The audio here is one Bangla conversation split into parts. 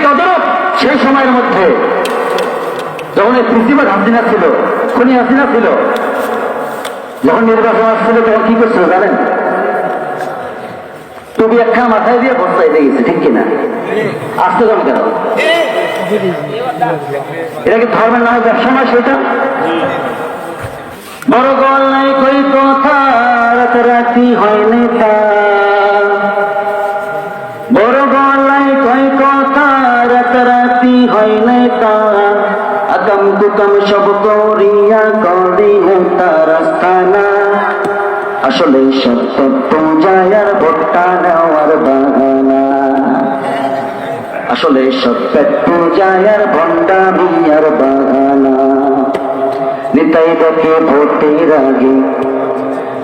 তদরূপ সেই সময়ের মধ্যে যখন এই প্রিন্সিপাল হাসিনা ছিল, খুনি হাসিনা ছিল, যখন নির্বাচন আসছিল তখন কি করছিল জানেন? টুপি একটা মাথায় দিয়ে বস্তায় দিয়ে গেছে, ঠিক কিনা? আসতে যান কেন? এটা কি ধর্মের নামে ব্যবসা নয়? সেটা বড় গল নাই কই কথা, রাতারাতি হয় নেতা। বড় গল নাই কই কথা, রাতারাতি হয় নেতা। আকাম কুকাম সব করিয়া করি নেতা রাস্তানা। আসলে সত্য পূজায় আর ভোটটা নেওয়ার বাহানা। আসলে সত্য পূজায় আর ভণ্ডামি আর বাহানা। নিতাই দেখে ভোটের আগে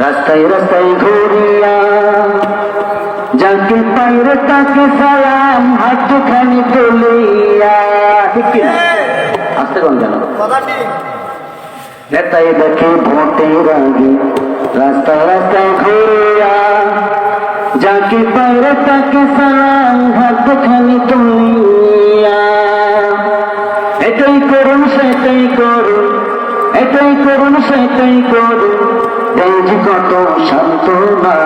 রাস্তায় রাস্তায় ঘুরিয়া, যাকে পাইরে তাকে সালাম হাতখানি তুলিয়া, ঠিক কিনা? আসতে কোন কেন? নেতাই দেখে ভোটের আগে রাস্তায় রাস্তায় ঘুরিয়া, যাকে পাইরে তাকে সালাম হাতখানি তুলিয়া। এটাই করুন সেটাই করুন, এটাই করুন সেটাই করুন, এই যে কত সান্ত্বনা।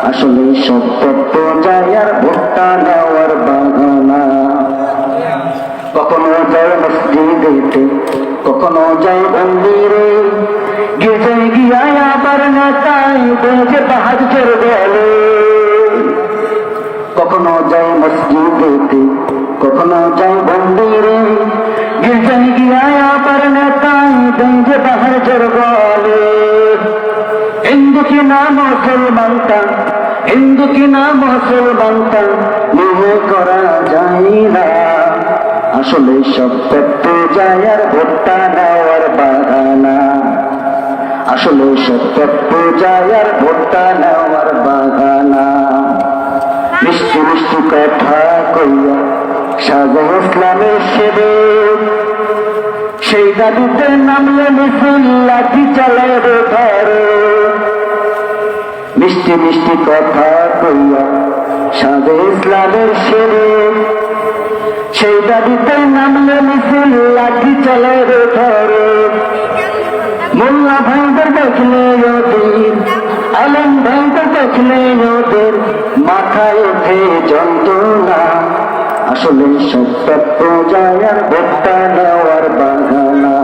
আসলে সত্য পূজায় আর ভোটটা নেওয়ার বাহানা। কখনো যায় মসজিদেতে, কখনো যায় মন্দিরে, গির্জায় গিয়ায় আবার নেতাই দেখে বাহাদুর বলে। কখনো যায় মসজিদেতে, কখনো যায় মন্দিরে, গির্জায় গিয়ায় আবার নেতাই দেখে বাহাদুর বলে। হিন্দু কি না মুসলমানটা, হিন্দু কি না মুসলমানটা মনে করা যায় না। আসলে সত্য পূজায় আর ভোটটা নেওয়ার বাহানা। আসলে সত্য পূজায় আর ভোটটা নেওয়ার বাহানা। মিষ্টি মিষ্টি কথা কইয়া সাজা ইসলামের সেবে, সেই দাবিতে নামলে মিছিল লাঠি চালায় ধরে। মিষ্টি মিষ্টি কথা কইয়া সাজা ইসলামের সেবে, সেই দাবিতে নামলে মিছিল লাঠি চালায় ধরে। মোল্লা ভাইদের দেখলে ওদের, আলম ভাইদের দেখলে ওদের মাথায় ওঠে যন্ত্রণা। আসলে সত্য পূজায় আর ভোটটা নেওয়ার বাহানা।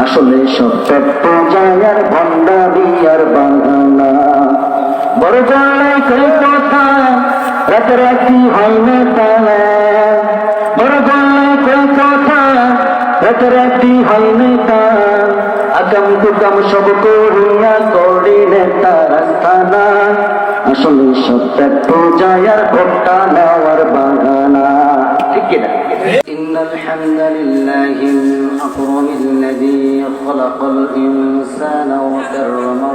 আসলে সত্য পূজায় আর ভণ্ডামি আর বাহানা। বড় গলায় কই কথা, রাতারাতি হয় নেতা। বড় গলায় কই কথা, রাতারাতি হয় নেতা। আকাম কুকাম সব করিয়া করি নেতা রাস্তানা। আসলে সত্য পূজায় আর ভোটটা নেওয়ার বাহানা, ঠিক কিনা? ইন্নাল হামদুলিল্লাহিল আকরামিল্লাযী খালাকাল ইনসানা ওয়া কাররামা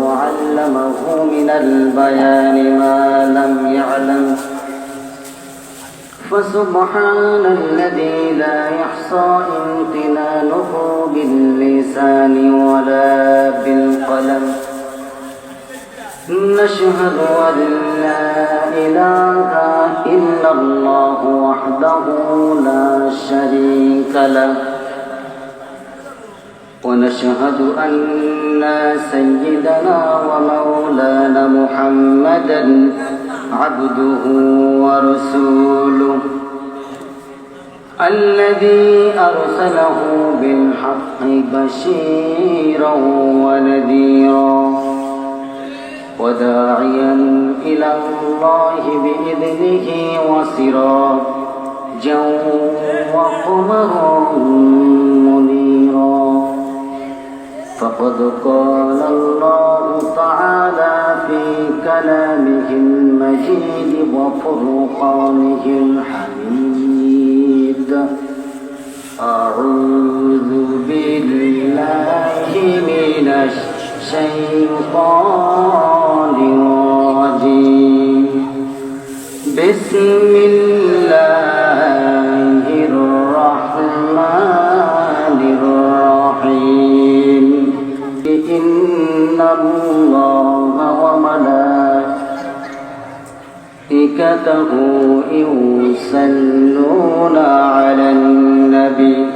ওয়া 'আল্লামাহু মিনাল বায়ানি মা লাম ইয়া'লাম। فسبحان الذي لا يحصى امتنانه باللسان ولا بالقلم. نشهد أن لا إله إلا الله وحده لا شريك له، ونشهد أن سيدنا ومولانا محمدا عبده ورسوله الذي أرسله بالحق بشيرا ونذيرا وداعيا إلى الله بإذنه وسراجا وقمرا منيرا. فقد قال الله تعالى في كلامه المجيد وفرقانه الحميد: أعوذ بالله من الشيطان الرجيم. بسم الله الرحمن الرحيم. إن الله يصلون على النبي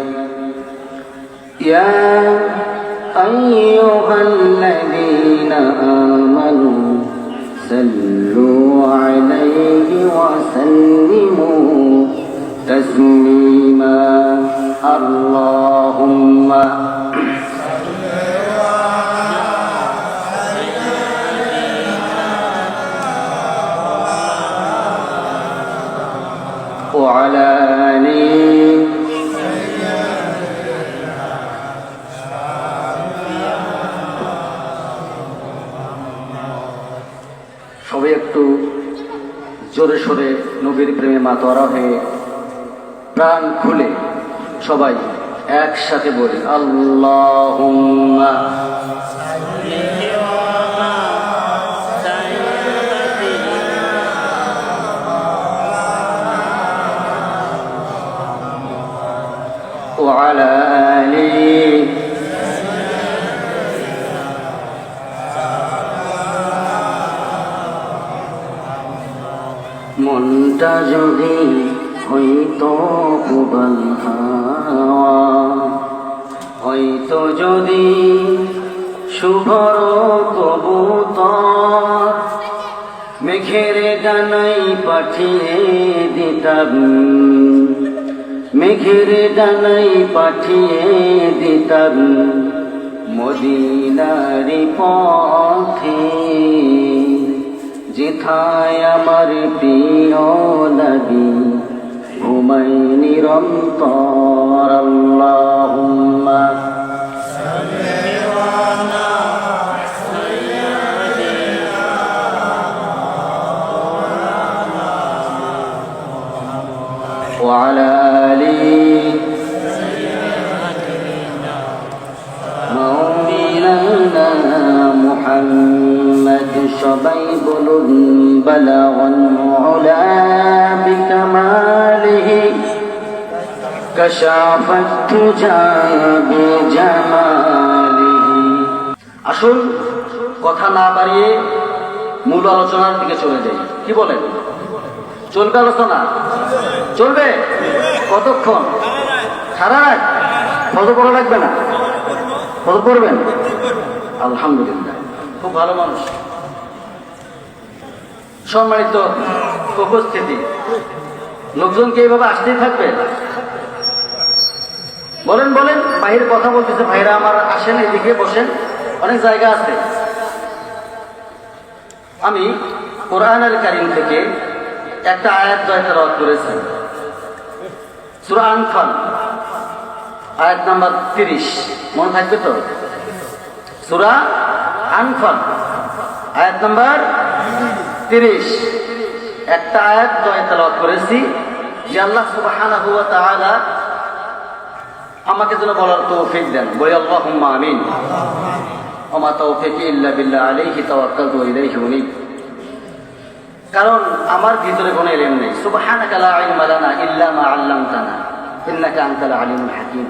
يا أيها الذين آمنوا صلوا عليه وسلموا تسليما اللهم وعلى آله সবাই একটু জোরে সোরে নবীর প্রেমে মাতোয়ারা হয়ে প্রাণ খুলে সবাই একসাথে বলি আল্লাহুম্মা وعلى آله মনটা যদি হইতো উবাল হাওয়া হইতো যদি শুভর কবুতর মেঘের ডানাই পাঠিয়ে দিতাম মেঘের ডানাই পাঠিয়ে দিতাম মদিনারি পথে যেথায় আমার প্রিয় নবী ঘুমাই নিরন্তর আল্লাহুম্মা وعلى آله مولانا محمد সবাই বলুন بلغ العلا بكماله كشف الدجى بجماله আসুন কথা না বাড়িয়ে মূল আলোচনার দিকে চলে যাই কি বলেন চলবে আলোচনা চলবে কতক্ষণ সারা রাত কত পড়া লাগবে না কত পড়বেন আলহামদুলিল্লাহ খুব ভালো মানুষ সম্মানিত উপস্থিতি লোকজনকে এইভাবে আসতেই থাকবে বলেন বলেন বাইরে কথা বলতেছে ভাইরা আমার আসেন এদিকে বসেন অনেক জায়গা আছে আমি কোরআন আল কারীম থেকে একটা আয়াত তেলাওয়াত করেছি সূরা আনফাল আয়াত নাম্বার 30 মনে থাকবে তো সূরা আনফাল আয়াত নাম্বার 30 একটা আয়াত তেলাওয়াত করেছি যে আল্লাহ সুবহানাহু ওয়া তাআলা আমাকে যেন বলার তৌফিক দেন বলি আল্লাহুম্মা আমিন ওয়া মা তাওফীকি ইল্লা বিল্লাহ আলাইহি তাওয়াক্কালতু ওয়া ইলাইহি উনীব কারণ আমার ভিতরে কোনো ইলম নেই সুবহানাকা লা ইলমা লানা ইল্লা মা আল্লামতানা ইন্নাকা আনতাল আলিমুল হাকীম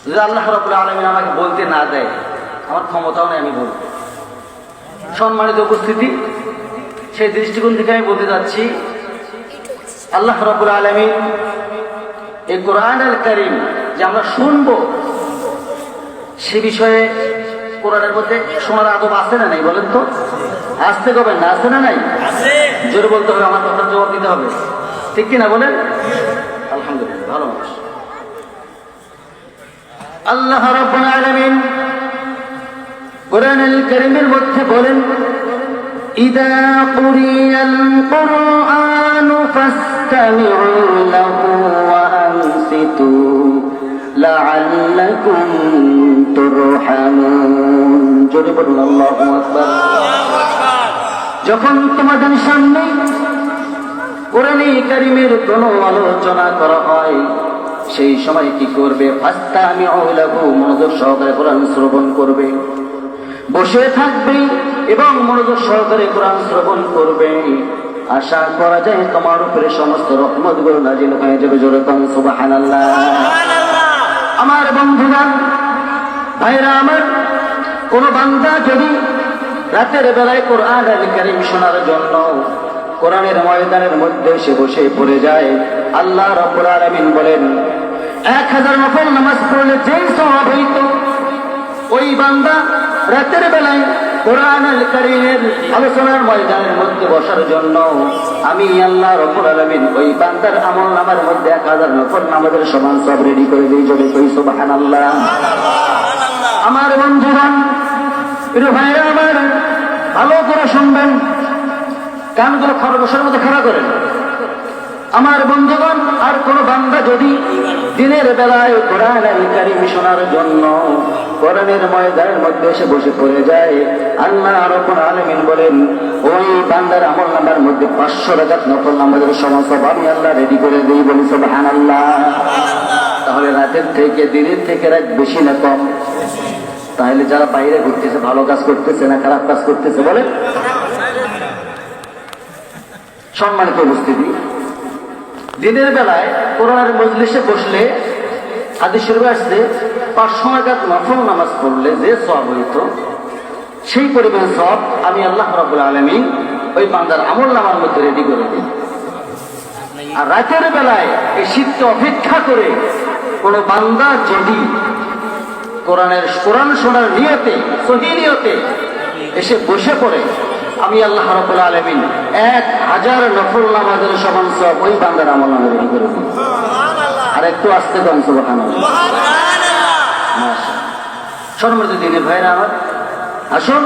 যদি আল্লাহ রাব্বুল আলামিন আমাকে বলতে না দেয় আমার ক্ষমতাও নেই আমি বলবো সম্মানিত উপস্থিতি সেই দৃষ্টিকোণ থেকে আমি বলতে যাচ্ছি আল্লাহ রাব্বুল আলামিন এই কোরআন আল কারীম যে আমরা শুনবো সে বিষয়ে কোরআনের মধ্যে শোনার আদব আছে না নাই বলেন তো আসতে কবেন না আছে না নাই জোরে বলতে হবে আমার কথার জবাব দিতে হবে ঠিক কিনা বলেন আলহামদুলিল্লাহ ভালো মানুষ আল্লাহ রাব্বুল আলামিন কোরআনুল কারীমের মধ্যে বলেন ইদা কুরিয়াল কুরআনু ফাসতামিউ লাহু ওয়া আনসিতু লাআল্লাকুম তুরহামুন জোরে বলুন আল্লাহু আকবার যখন তোমাদের সামনে কোরআনে কারীমের কোনো আলোচনা করা হয় সেই সময় কি করবে ফাসতামিউ লাহু মনোযোগ সহকারে কোরআন শ্রবণ করবে বসে থাকবে এবং মনোযোগ সহকারে কোরআন শ্রবণ করবে আশা করা যায় তোমার উপরে সমস্ত রহমতগুলো নাজিল হয়ে যাবে জোরে বলুন সুবহানাল্লাহ আমার বন্ধুরা ভাইরা আমার কোন বান্দা যদি রাতের বেলায় কোরআন আল কারীম শোনার জন্য কোরআনের ময়দানের মধ্যে এসে বসে পড়ে যায়। আল্লাহ রাব্বুল আলামিন বলেন 1000 নফল নামাজ পড়লে যেই সওয়াব হইত, ওই বান্দা রাতের বেলায় কোরআন আল কারীমের আলোচনার ময়দানের মধ্যে বসার জন্য আমি আল্লাহ রাব্বুল আলামিন ওই বান্দার আমল নামার মধ্যে 1000 নফল নামাজের সমান সব রেডি করে দিই। জোরে কই সুবহানাল্লাহ। আমার বন্ধুগণ, প্রিয় ভাইরা আমার, ভালো করে শুনবেন, কানগুলো খরগোশের মতো খাড়া করেন। আমার বন্ধুগণ, আর কোন বান্দা যদি দিনের বেলায় কোরআন আল কারীম শোনার জন্য কোরআনের ময়দানের মধ্যে এসে বসে পড়ে যায়, আল্লাহ রাব্বুল আলামিন বলেন ওই বান্দার আমল নাম্বার মধ্যে 500 রাকাত নফল নামাজের সমান সব আমি আল্লাহ রেডি করে দিই। বলি সুবহানাল্লাহ। তাহলে রাতের থেকে দিনের থেকে রাত বেশি না কম? তাহলে যারা বাইরে ঘুরতেছে ভালো কাজ করতেছে না খারাপ কাজ করতেছে বলেন? সম্মানিত উপস্থিতি, দিনের বেলায় কোরআনের মজলিসে বসলে হাদিস শরীফে আসছে 500 রাকাত নফল নামাজ পড়লে যে সওয়াব হইত, সেই পরিমাণ সওয়াব আমি আল্লাহ রাব্বুল আলামিন ওই বান্দার আমল নামার মধ্যে রেডি করে দিই। আর রাতের বেলায় এই শীতকে অপেক্ষা করে কোন বান্দা যদি কোরআন শোনার নিয়তে, সহিহ নিয়তে এসে বসে পড়ে, আমি আল্লাহ রাব্বুল আলামিন 1000 নফল নামাজের সমান সওয়াব ওই বান্দার আমল নামে রেডি করে দিই। আর একটু আসতে দাম সুবহানাল্লাহ। সম্মানিত দিনের ভাইরা আমার, আসুন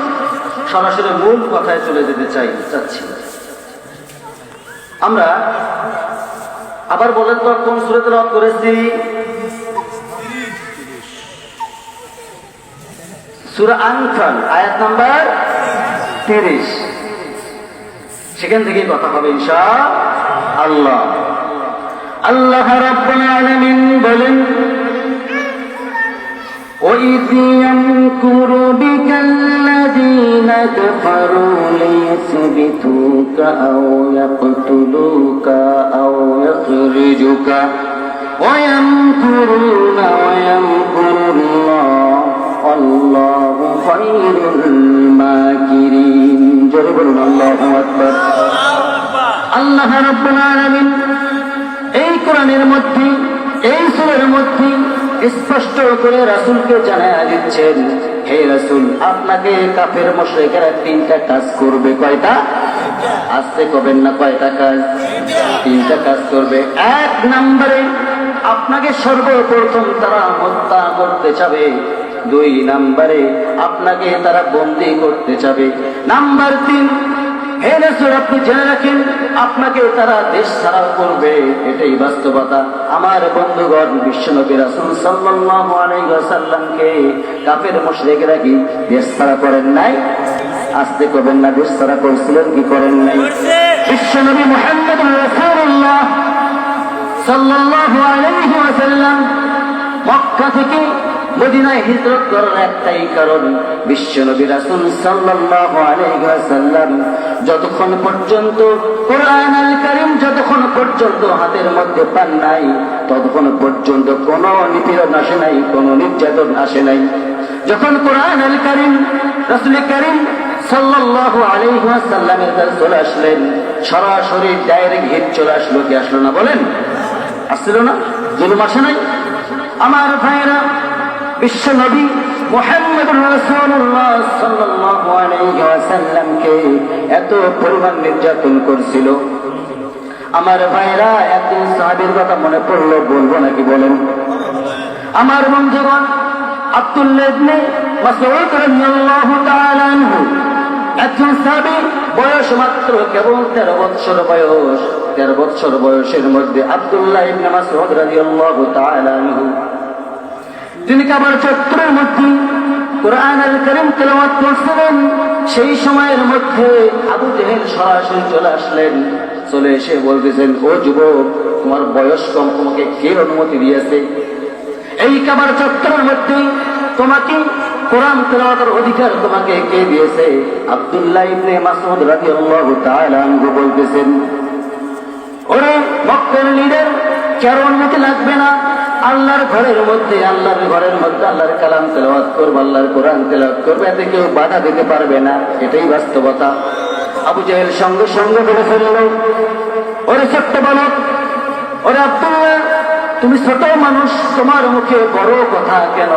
সরাসরি মূল কথায় চলে যেতে চাচ্ছি। আমরা আবার বলেন তো কোন সূরা তেলাওয়াত করেছি? সূরা আনফাল আয়াত নাম্বার 30। সেখান থেকেই কথা হবে ইনশাআল্লাহ। আল্লাহ রাব্বুল আলামিন বলেন وَإِذْ يَمْكُرُ بِكَ الَّذِينَ كَفَرُوا لِيُثْبِتُوكَ أَوْ يَقْتُلُوكَ أَوْ يَخْرِجُوكَ وَيَمْكُرُونَ وَيَمْكُرُ اللَّهُ وَاللَّهُ خَيْرُ الْمَاكِرِينَ। জোরে বলুন আল্লাহু আকবার। আল্লাহ রাব্বুল আলামিন এই কোরআনের মধ্যে, এই সূরার মধ্যে স্পষ্ট করে রাসূলকে জানায়া দিচ্ছেন, হে রাসূল, আপনাকে কাফের মুশরিকেরা 3টা কাজ করবে। কয়টা? আস্তে করবেন না, কয়টা কাজ? 3টা কাজ করবে। 1 নম্বরে আপনাকে সর্বপ্রথম তারা হত্যা করতে চাবে। 2 নম্বরে আপনাকে তারা বন্দী করতে চাবে। নাম্বার 3, হে রাসূল, আপনি জেনে রাখেন আপনাকে তারা দেশ ছাড়া করবে। এটাই বাস্তবতা। আমার বন্ধুগণ, বিশ্বনবী রাসূল সাল্লাল্লাহু আলাইহি ওয়াসাল্লামকে কাফের মুশরিকরা কি দেশ ছাড়া করেন নাই? আস্তে করবেন না, দেশ ছাড়া করেছিলেন কি করেন নাই? বিশ্বনবী মুহাম্মদুর রাসূলুল্লাহ সাল্লাল্লাহু আলাইহি ওয়াসাল্লাম মক্কা থেকে মদিনায় হিজরত করার একটাই কারণ, বিশ্বনবী রাসূল সাল্লাল্লাহু আলাইহি ওয়াসাল্লাম যতক্ষণ পর্যন্ত কোরআন আল কারীম যতক্ষণ পর্যন্ত হাতের মধ্যে পান নাই, ততক্ষণ পর্যন্ত কোনো নিপীড়ন আসে নাই, কোনো নির্যাতন আসে নাই। যখন কোরআন আল কারীম রাসূল কারীম সাল্লাল্লাহু আলাইহি ওয়াসাল্লামের কাছে চলে আসলেন, সরাসরি ডাইরেক্ট হিট চলে আসলো। কি আসলো না বলেন? আসছিল না? জুলুম আসে নাই? আমার ভাইরা, বিশ্বনবী মুহাম্মদুর রাসূলুল্লাহ সাল্লাল্লাহু আলাইহি ওয়াসাল্লামকে এত পরিমাণ নির্যাতন করছিল। আমার ভাইরা, একদিন সাহাবীর কথা মনে পড়লো, বলবো নাকি বলেন? আমার বন্ধুগণ, আব্দুল্লাহ ইবনে মাসউদ রাদিয়াল্লাহু তাআলা আনহু, একজন সাহাবী, বয়স মাত্র কেবল 13 বছর বয়স। 13 বছর বয়সের মধ্যে আব্দুল্লাহ ইবনে মাসউদ রাদিয়াল্লাহু তাআলা আনহু তিনি কাবার চত্বরের মধ্যে কোরআন আল কারীম তেলাওয়াত করছিলেন। সেই সময়ের মধ্যে আবু জেহেল সরাসরি চলে আসলেন। চলে এসে বলতেছেন, ও যুবক, তোমার বয়স কম, তোমাকে কে অনুমতি দিয়েছে এই কাবার চত্বরের মধ্যে তোমাকে কোরআন তেলাওয়াতের অধিকার তোমাকে কে দিয়েছে? আব্দুল্লাহ ইবনে মাসউদ রাদিয়াল্লাহু তাআলা আনহু বলতেছেন, ওরে মক্কার লিডার, কারো অনুমতি লাগবে না। আল্লাহর ঘরের মধ্যে আল্লাহর কালাম তেলাওয়াত করবে, আল্লাহর কোরআন তেলাওয়াত করবে, এতে কেউ বাধা দিতে পারবে না। এটাই বাস্তবতা। আবু জেহেল সঙ্গে সঙ্গে বলে ফেলল, ওরে ছোট্ট বালক, ওরে আব্দুল্লাহ, তুমি ছোট মানুষ, তোমার মুখে বড় কথা কেন?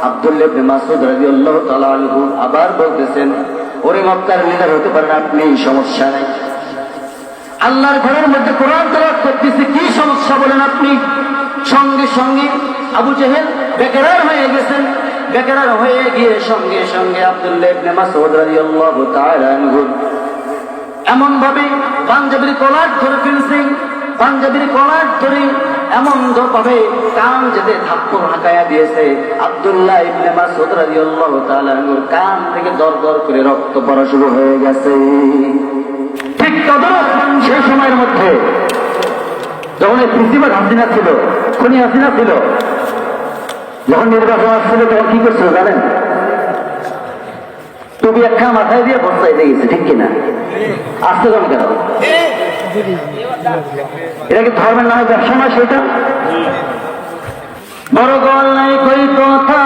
আব্দুল্লাহ ইবনে মাসউদ রাদিয়াল্লাহু তাআলা আনহু আবার বলতেছেন, ওরে মক্কার লিডার হতে পারেন আপনি, সমস্যা নাই। আল্লাহর ঘরের মধ্যে কোরআন তেলাওয়াত করতেছি, কি সমস্যা বলেন আপনি? সঙ্গে সঙ্গে আবু জেহেল বেকেরার হয়ে গেছেন। বেকেরার হয়ে গিয়ে সঙ্গে সঙ্গে আব্দুল্লাহ ইবনে মাসউদ রাদিয়াল্লাহু তাআলা আনহু এমন ভাবে পাঞ্জাবির কলার ধরে ফেলছে, পাঞ্জাবির কলার ধরে এমন ভাবে কান যেতে থাপ্পড় হাঁকায়া দিয়েছে। আব্দুল্লাহ ইবনে মাসউদ রাদিয়াল্লাহু তাআলা আনহুর কান থেকে দর দর করে রক্ত পড়া শুরু হয়ে গেছে। ঠিক তদরূপ সেই সময়ের মধ্যে যখন এই প্রিন্সিপাল হাসিনা ছিল, খুনি হাসিনা ছিল, যখন নির্বাচন আসছিল তখন কি করছিল জানেন? টুপি একটা মাথায় দিয়ে বস্তাইতে গেছে, ঠিক কিনা? আসতে কম কেন? এটা কি ধর্মের নামে ব্যবসা নয়? সেটা বড় গল্লাই কই কথা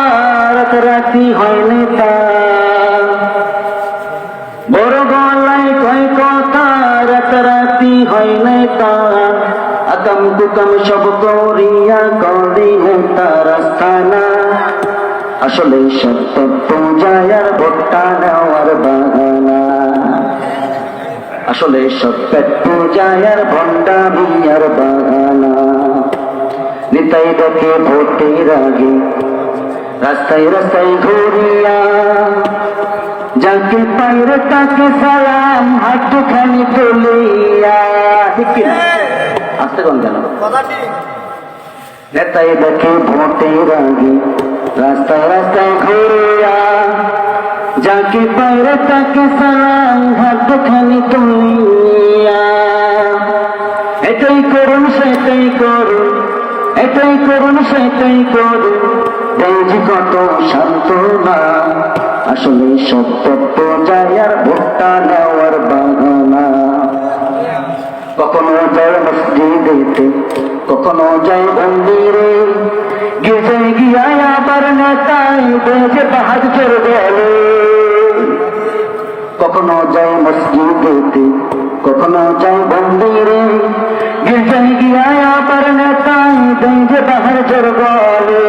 রাতারাতি হয় নেতা, বড় গলায় কয় কথা রাতারাতি হয় নেতা, আকাম কুকাম সব করিয়া করি নেতা রাস্তানা, আসলে সত্য পূজায় আর ভোট্টা নেওয়ার বাহানা, আসলে সত্য পূজায় আর ভণ্ডামি আর বাহানা। নিতাই দেখে ভোটের আগে রাস্তায় রাস্তায় ঘুরিয়া, যাকে পাইরে তাকে সালাম হাতখানি তুলিয়া, ঠিক কিনা? আসতে কোন কেন? নেতাই দেখে ভোটের আগে রাস্তায় রাস্তায় ঘুরিয়া, যাকে পাইরে তাকে সালাম হাতখানি তুলিয়া, এটাই করুন সেটাই করুন, এটাই করুন সেটাই করুন, দেখি কত সান্ত্বনা, আসলে সত্য পূজায় আর ভোট্টা নেওয়ার বাহানা। কখনো যায় মসজিদেতে, কখনো যায় মন্দিরে, গির্জায় গিয়ায় আবার নেতাই বেজে বাহাদুর বলে। কখনো যায় মসজিদেতে, কখনো যায় মন্দিরে, গির্জায় গিয়ায় আবার নেতাই বেজে বাহাদুর বলে।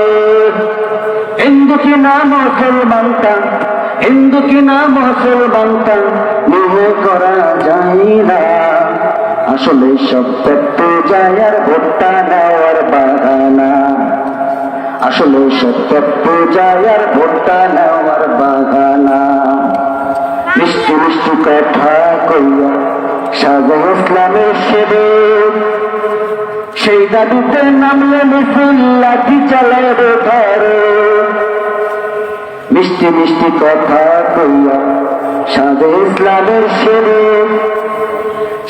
হিন্দু কি না মুসলমানটা, হিন্দু কি না মুসলমানটা মনে করা যায় না, আসলে সব পূজায় আর ভোট্টা নেওয়ার বাহানা, আসলে সব পূজায় আর ভোট্টা নেওয়ার বাহানা। মিষ্টি মিষ্টি কথা কইয়া সাজা ইসলামের সেবক, সেই দাবিতে নামলে মিছিল লাঠি চালায় ধরে। মিষ্টি মিষ্টি কথা কইয়া সাজে ইসলামের সেবক,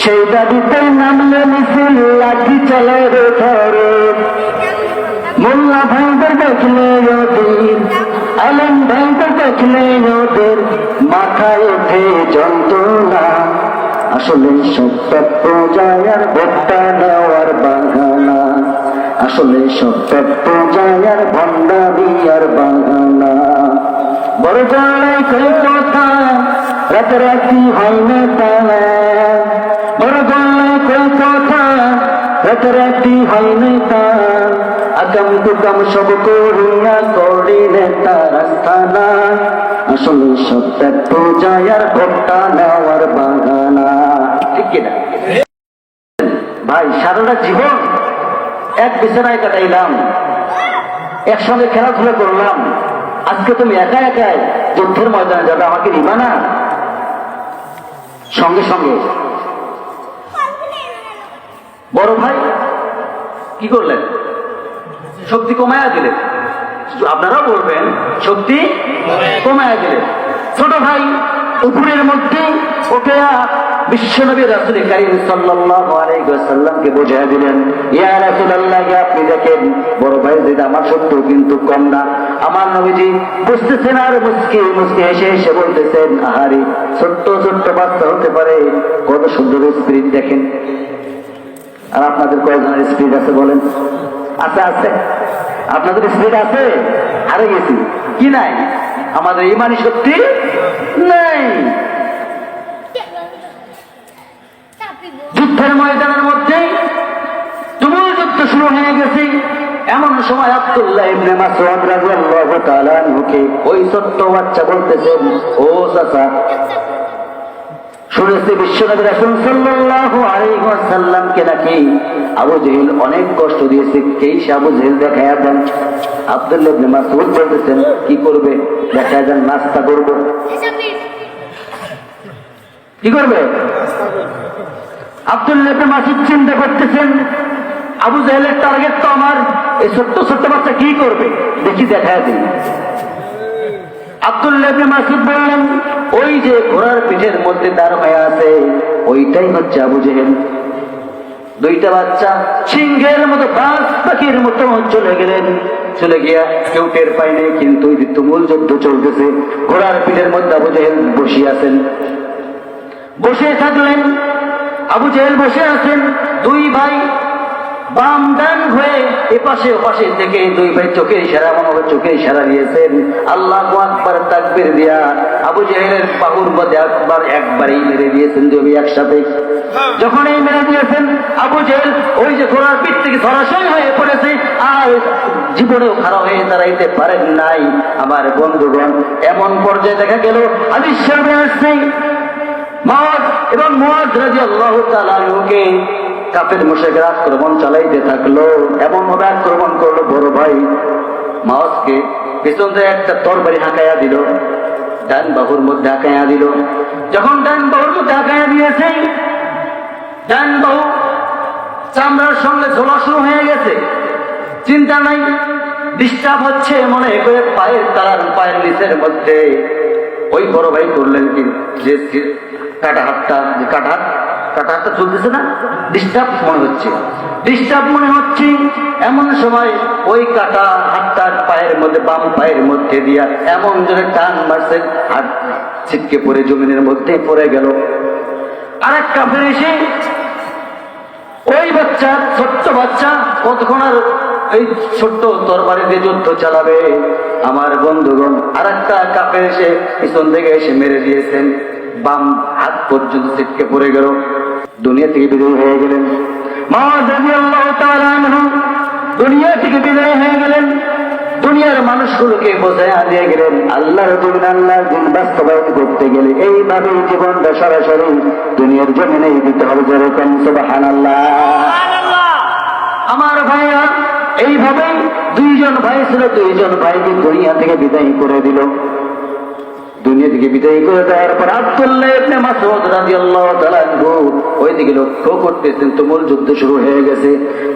সেই দাবিতে নামলে মিছিল লাঠি চালায় ধরে। মোল্লা ভাইদের দেখলে ওদের, আলেম ভাইদের দেখলে ওদের মাথায় ওঠে যন্ত্রণা, আসলে সত্য পূজায় আর ভোট্টা নেওয়ার বাহানা, আসলে সত্য পূজায় আর ভণ্ডামি আর বাহানা। বড় গলায় কই কথা রাতারাতি হয় না তালা, বড় গলায় কই কথা রাতারাতি হয় না তালা, আকাম কুকাম সব করিয়া করি নেতা রাস্তানা, আসলে সত্য পূজায় আর ভোট্টা নেওয়ার বাহানা, ঠিক কিনা? ভাই সারাটা জীবন এক বিছানায় কাটাইলাম, একসঙ্গে খেলাধুলা করলাম, আজকে তুমি একা একাই যুদ্ধের ময়দানে যাবে, আমাকে নিবা না? সঙ্গে সঙ্গে বড় ভাই কি করলেন? শক্তি কমায়া দিলেন। আপনারাও বলবেন শক্তি কমায়া দিলেন। ছোট ভাই উপরের মধ্যে ওকে বিশ্বনবী রাসূল কারীম সাল্লাল্লাহু আলাইহি ওয়াসাল্লামকে বুঝিয়ে দিলেন, ইয়া রাসূলুল্লাহ, আপনি দেখেন বড় ভাই যে আমার শক্তি কিন্তু কম না। আমার নবীজি বুঝতেছেন আর মুস্কি মুস্কি হেসে হেসে বলতেছেন, আহারে ছোট্ট ছোট্ট বাচ্চা হতে পারে, কত সুন্দর স্পিরিট দেখেন। আর আপনাদের কয়জনের স্পিরিট আছে বলেন? আছে আছে, আপনাদের স্পিরিট আছে? হারে গেছি কি নাই? আমাদের ইমানি শক্তি নাই। যুদ্ধের ময়দানের মধ্যে তুমুল যুদ্ধ শুরু হয়ে গেছে। এমন সময় আব্দুল্লাহ ইবনে মাসউদ রাদিয়াল্লাহু তাআলা আনহুকে ওই ছোট্ট বাচ্চা বলতেছেন, ও চাচা, শুনেছি বিশ্বনবী রাসূল সাল্লাল্লাহু আলাইহি ওয়াসাল্লামকে নাকি আবু জেহেল অনেক কষ্ট দিয়েছে, কে সে আবু জেহেল দেখায়া দেন। আব্দুল্লাহ ইবনে মাসউদ বলতেছেন, কি করবে? দেখায়া দেন, নাস্তা করব। কি করবে? আব্দুল্লাহ ইবনে মাসউদ চিন্তা করতেছেন, আবু জেহেলের টার্গেট তো আমার, এই ছোট্ট ছোট্ট বাচ্চা কি করবে, দেখি দেখায়া দিই। আব্দুল্লাহ ইবনে মাসউদ বললেন, ওই যে ঘোড়ার পিঠের মধ্যে দাঁড় হয়ে আছে, ওইটাই হচ্ছে আবু জেহেল। দুইটা বাচ্চা সিংহের মতো, বাজ পাখির মতো চলে গেলেন। চলে গিয়া কেউ টের পায়নি, কিন্তু ওই তুমুল যুদ্ধ চলতেছে। ঘোড়ার পিঠের মধ্যে আবু জেহেল বসে আছেন। বসে থাকলেন, আবু জেহেল বসে আছেন। দুই ভাই বাম ডান হয়ে এপাশে ওপাশে থেকে দুই ভাই চোখের ইশারা, মনে হয় চোখের ইশারা দিয়েছেন। আল্লাহু আকবার তাকবীর দিয়া আবু জেহেলের বাহুর মধ্যে একবারেই মেরে দিয়েছেন দুই একসাথে। যখন এই মেরে দিয়েছেন, আবু জেহেল ওই যে ঘোড়ার পিঠ থেকে সরাসরি হয়ে পড়েছে, আর জীবনেও খারাপ হয়ে দাঁড়াইতে পারেন নাই। আমার বন্ধুগণ, এমন পর্যায়ে দেখা গেল হাদিস শরীফে আসছে, মুআয এবং মুআয রাদিয়াল্লাহু তাআলা আনহুকে কাফের মুশরিকরা আক্রমণ চালাইতে থাকলো। এমন ভাবে আক্রমণ করলো, বড় ভাই মুআযকে পেছন থেকে একটা তরবারি হাঁকাইয়া দিল, ডান বাহুর মধ্যে হাঁকাইয়া দিল। যখন ডান বাহুর মধ্যে হাঁকাইয়া দিয়েছে, ডান বাহু চামড়ার সঙ্গে ঝোলা শুরু হয়ে গেছে। চিন্তা নাই, ডিস্টার্ব হচ্ছে মনে করে পায়ের তালার, পায়ের নিচের মধ্যে। ওই বড় ভাই করলেন কি, যে কাটা হাতটা চলতেছে না, ডিস্টার্ব মনে হচ্ছে, ডিস্টার্ব মনে হচ্ছে। এমন সময় ওই কাটা হাতটার পায়ের মধ্যে, বাম পায়ের মধ্যে দিয়া এমন জোরে টান মারছে, হাত ছিটকে পড়ে জমিনের মধ্যে পড়ে গেল। আরেক কাফের এসে ওই বাচ্চা, ছোট্ট বাচ্চা কতক্ষণ আর এই ছোট্ট তরবারি দিয়ে যুদ্ধ চালাবে? আমার বন্ধুগণ, আরেকটা কাফের এসে পিছন থেকে এসে মেরে দিয়েছেন, বাম হাত পর্যন্ত ছিটকে পড়ে গেল, দুনিয়া থেকে বিদায় হয়ে গেলেন। মুআয রাদিয়াল্লাহু তাআলা আনহু দুনিয়া থেকে বিদায় হয়ে গেলেন। দুনিয়ার মানুষগুলোকে বোঝায়া দিয়ে গেলেন, আল্লাহর দিন, আল্লাহর দিন বাস্তবায়ন করতে গেলে এইভাবে জীবনটা সরাসরি দুনিয়ার জমিনেই দিতে হবে। যেরকম সুবহানাল্লাহ। আমার ভাইরা, এইভাবে দুইজন ভাই ছিল, দুইজন ভাইকে দুনিয়া থেকে বিদায় করে দিল। দুনিয়া থেকে বিদায় করে দেওয়ার পর আব্দুল্লাহ ইবনে মাসউদ রাদিয়াল্লাহু তাআলা আনহু ওইদিকে লক্ষ্য করতেছেন, তুমুল যুদ্ধ শুরু হয়ে গেছে।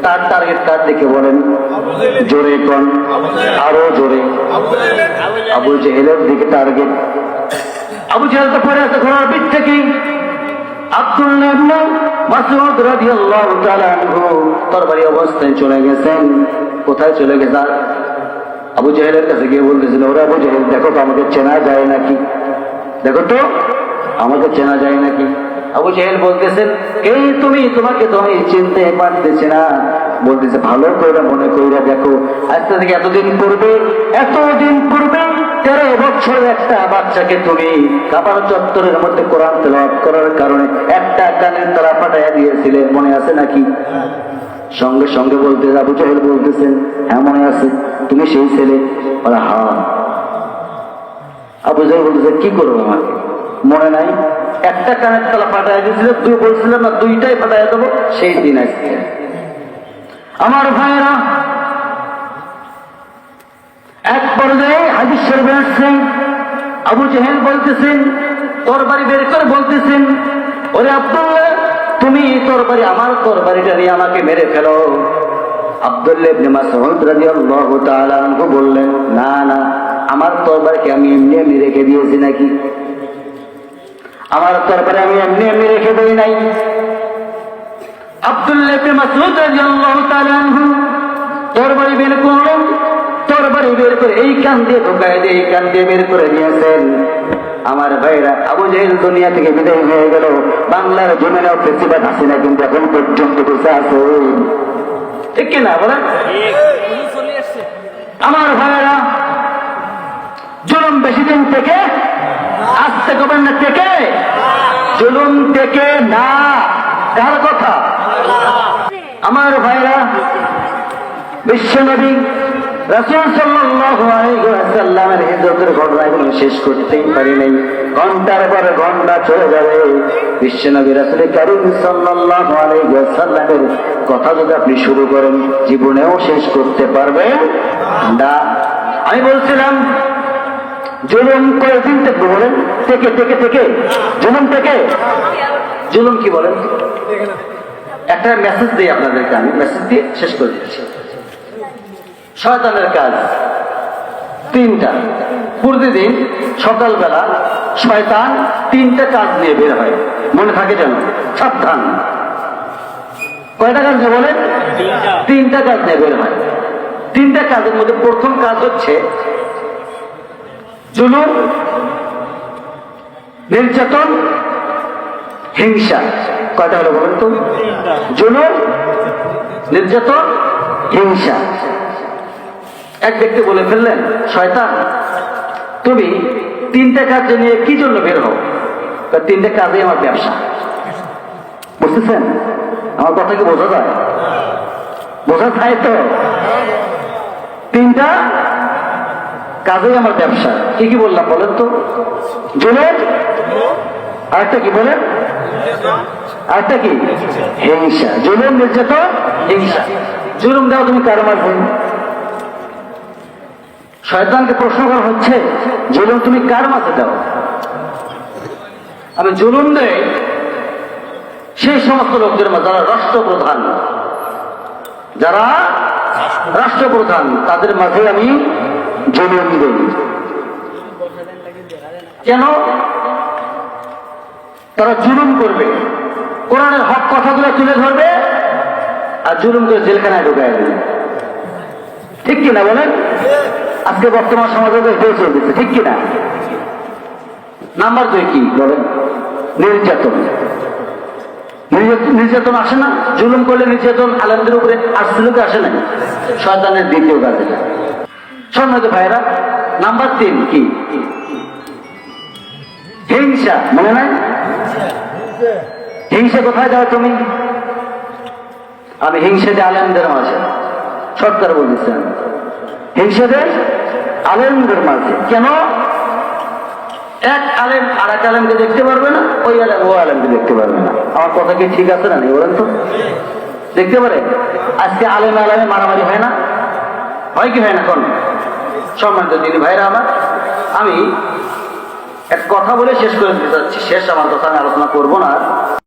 তার টার্গেট কার দিকে বলেন? জোরে কোন, আরো জোরে। আবু জেহেলের দিকে টার্গেট। আবু জেহেল তো পড়ে আছে ঘোড়ার পিঠ থেকে। আব্দুল্লাহ ইবনে মাসউদ রাদিয়াল্লাহু তাআলা আনহু তরবারি অবস্থায় চলে গেছেন। কোথায় চলে গেছেন? আবু জেহেলের কাছে গিয়ে বলতেছিল, ওরা আবু জেহেল, দেখো তো আমাকে চেনা যায় নাকি, দেখো তো আমাকে চেনা যায় নাকি। আবু জেহেল বলতেছেন, কে তুমি? তোমাকে তো আমি চিনতে পারতেছি না। বলতেছে, ভালো করে মনে কইরা দেখো, আজ থেকে এতদিন পূর্বে 13 বছরের একটা বাচ্চাকে তুমি কাবার চত্বরের মধ্যে কোরআন তেলাওয়াত করার কারণে একটা কানের তারা ফাটাইয়া দিয়েছিলে, মনে আছে নাকি? সঙ্গে সঙ্গে বলতে আবু জেহেল বলতেছেন, হ্যাঁ মনে আছে, তুমি সেই ছেলে? হ্যাঁ। আবু জেহেল বলতেছে, কি করবো আমাকে, মনে নাই? একটা কানের তালা ফাটাই দিয়েছিল, তুই বলছিলাম না দুইটাই ফাটাই দেবো, সেই দিন আজকে। আমার ভাইয়েরা, এক পর্যায়ে হাদিস শরীফে আসছে, আবু জেহেল বলতেছেন, তরবারি বের করে বলতেছেন, ওরে আব্দুল্লাহ, তুমি তরবারি, আমার তরবারিটা নিয়ে আমাকে মেরে ফেলো। আব্দুল্লাহ ইবনে মাসউদ রাদিয়াল্লাহু তাআলা আনহু বললেন, না না, আমার তরবারিকে আমি এমনি এমনি রেখে দিয়েছি নাকি? আমার তরবারি আমি এমনি এমনি রেখে দেই নাই। আব্দুল্লাহ ইবনে মাসউদ রাদিয়াল্লাহু তাআলা আনহু তরবারি বের করলেন, তরবারি বের করে এই কান দিয়ে ঢোকায় দিয়ে এই কান দিয়ে বের করে নিয়েছেন। আমার ভাইরা, আবু জেহেল দুনিয়া থেকে বিদায় হয়ে গেল। বাংলার জমিনেও ফেসিবাদ আসে না, কিন্তু এখন পর্যন্ত বেঁচে আছে, ঠিক কিনা বলেন? আমার ভাইরা, জুলুম বেশি দিন থেকে আসতে গভর্নর থেকে, জুলুম থেকে না, কার কথা? আমার ভাইরা, বিশ্বনবী রাসূল সাল্লাল্লাহু আলাইহি ওয়াসাল্লামের হিজরতের ঘটনাগুলো শেষ করতেই পারি নাই। ঘন্টার পর ঘন্টা চলে যাবে, বিশ্বনবী রাসূল কারীম সাল্লাল্লাহু আলাইহি ওয়াসাল্লামের কথা যদি আপনি শুরু করেন জীবনেও শেষ করতে পারবেন না। আমি বলছিলাম জুলুম কয়দিন থেকে বলেন? থেকে জুলুম থেকে। জুলুম কি বলেন? একটা মেসেজ দিই আপনাদেরকে, আমি মেসেজ দিয়ে শেষ করে দিচ্ছি। শয়তানের কাজ তিনটা। প্রতিদিন সকালবেলা শয়তান তিনটা কাজ নিয়ে বের হয়, মনে থাকে যেন, সাবধান। কয়টা কাজ নিয়ে বলেন? তিনটা কাজ নিয়ে বের হয়। তিনটা কাজের মধ্যে প্রথম কাজ হচ্ছে জুলুম, নির্যাতন, হিংসা। কয়টা হলো বলেন তো? জুলুম, নির্যাতন, হিংসা। এক ব্যক্তি বলে ফেললেন, শয়তান তুমি তিনটা কাজ নিয়ে কি জন্য বের হও? তিনটা কাজে আমার ব্যবসা। বুঝতেছেন আমার কথা? কি বোঝা যায়? বোঝা যায় তো? তিনটা কাজেই আমার ব্যবসা। কি কি বললাম বলেন তো? জুলুম, আরেকটা কি বলেন? আরেকটা কি? হিংসা। জুলুম, নির্যাতন, হিংসা। জুলুম দাও তুমি কার মাঝে? শয়তানকে প্রশ্ন করা হচ্ছে জুলুম তুমি কার মাঝে দাও? আমি জুলুম দেই সেই সমস্ত লোকদের মাঝে যারা রাষ্ট্রপ্রধান, যারা রাষ্ট্রপ্রধান তাদের মাঝে আমি জুলুম দেই। কেন? তারা জুলুম করবে, কোরআনের হক কথাগুলো তুলে ধরবে আর জুলুম করে জেলখানায় ঢুকায় দেবে। ঠিক কিনা বলেন? আজকে বর্তমান সমাজে এটাই চলতেছে, ঠিক কিনা? নাম্বার 2 কি বলেন? নির্যাতন। নির্যাতন আসে না? জুলুম করলে নির্যাতন আলেমদের উপরে আসছিল কি আসে না? শয়তানের দ্বিতীয় কাজে। সম্মানিত ভাইরা, নাম্বার 3 কি? হিংসা। মনে নাই? হিংসা কোথায় দাও তুমি? আমি হিংসা দিই আলেমদের মাঝে। সরকার বলতেছেন হিংসা দেয় আলেমদের মাঝে। কেন? এক আলেম আর এক আলেমকে দেখতে পারবে না, ওই আলেম ও আলেমকে দেখতে পারবে না। আমার কথা কি ঠিক আছে না? নেই বলেন তো? দেখতে পারে? আজকে আলেম আলেমে মারামারি হয় না? হয় কি হয় না? কোন সম্মানিত দিদি ভাইরা আমার, আমি এক কথা বলে শেষ করে দিতে চাচ্ছি। শেষ আমার কথা আমি আলোচনা করবো না।